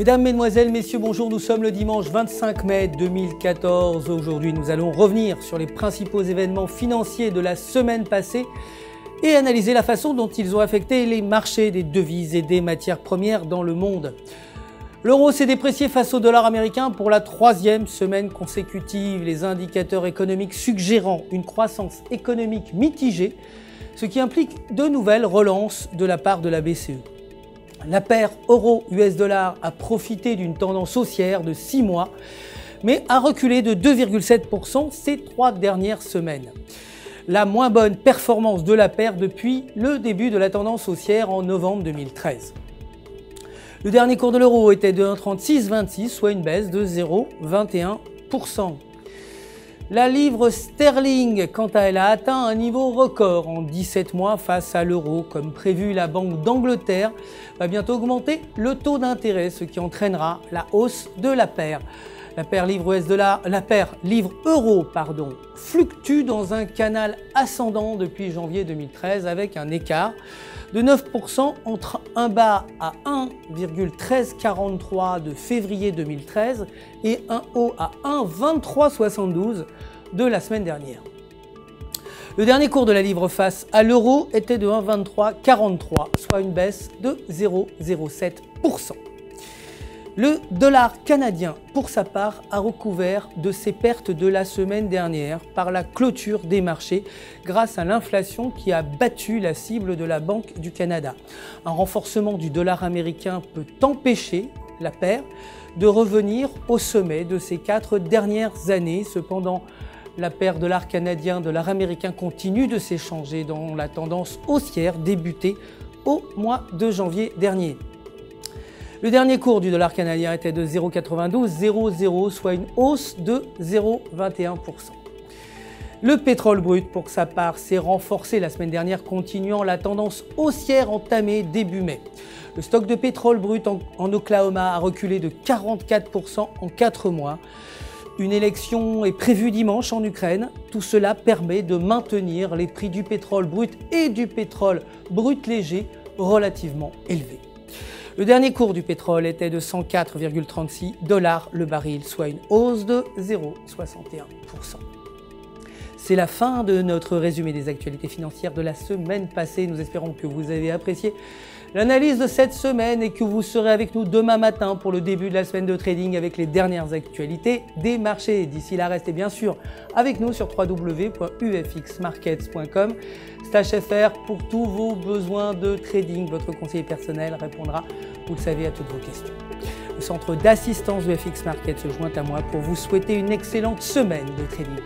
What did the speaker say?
Mesdames, Mesdemoiselles, Messieurs, bonjour, nous sommes le dimanche 25 mai 2014. Aujourd'hui, nous allons revenir sur les principaux événements financiers de la semaine passée et analyser la façon dont ils ont affecté les marchés des devises et des matières premières dans le monde. L'euro s'est déprécié face au dollar américain pour la troisième semaine consécutive, les indicateurs économiques suggérant une croissance économique mitigée, ce qui implique de nouvelles relances de la part de la BCE. La paire euro-US dollar a profité d'une tendance haussière de 6 mois, mais a reculé de 2,7% ces 3 dernières semaines. La moins bonne performance de la paire depuis le début de la tendance haussière en novembre 2013. Le dernier cours de l'euro était de 1,3626, soit une baisse de 0,21%. La livre sterling, quant à elle, a atteint un niveau record en 17 mois face à l'euro. Comme prévu, la Banque d'Angleterre va bientôt augmenter le taux d'intérêt, ce qui entraînera la hausse de la paire. La paire livre-euro fluctue dans un canal ascendant depuis janvier 2013 avec un écart de 9% entre un bas à 1,1343 de février 2013 et un haut à 1,2372 de la semaine dernière. Le dernier cours de la livre face à l'euro était de 1,2343, soit une baisse de 0,07%. Le dollar canadien, pour sa part, a recouvert de ses pertes de la semaine dernière par la clôture des marchés grâce à l'inflation qui a battu la cible de la Banque du Canada. Un renforcement du dollar américain peut empêcher la paire de revenir au sommet de ces 4 dernières années. Cependant, la paire dollar canadien-dollar américain continue de s'échanger dans la tendance haussière débutée au mois de janvier dernier. Le dernier cours du dollar canadien était de 0,9200, soit une hausse de 0,21%. Le pétrole brut, pour sa part, s'est renforcé la semaine dernière, continuant la tendance haussière entamée début mai. Le stock de pétrole brut en Oklahoma a reculé de 44% en 4 mois. Une élection est prévue dimanche en Ukraine. Tout cela permet de maintenir les prix du pétrole brut et du pétrole brut léger relativement élevés. Le dernier cours du pétrole était de 104,36 $ le baril, soit une hausse de 0,61%. C'est la fin de notre résumé des actualités financières de la semaine passée. Nous espérons que vous avez apprécié l'analyse de cette semaine et que vous serez avec nous demain matin pour le début de la semaine de trading avec les dernières actualités des marchés. D'ici là, restez bien sûr avec nous sur www.ufxmarkets.com/fr pour tous vos besoins de trading. Votre conseiller personnel répondra, vous le savez, à toutes vos questions. Le centre d'assistance de UFX Markets se joint à moi pour vous souhaiter une excellente semaine de trading.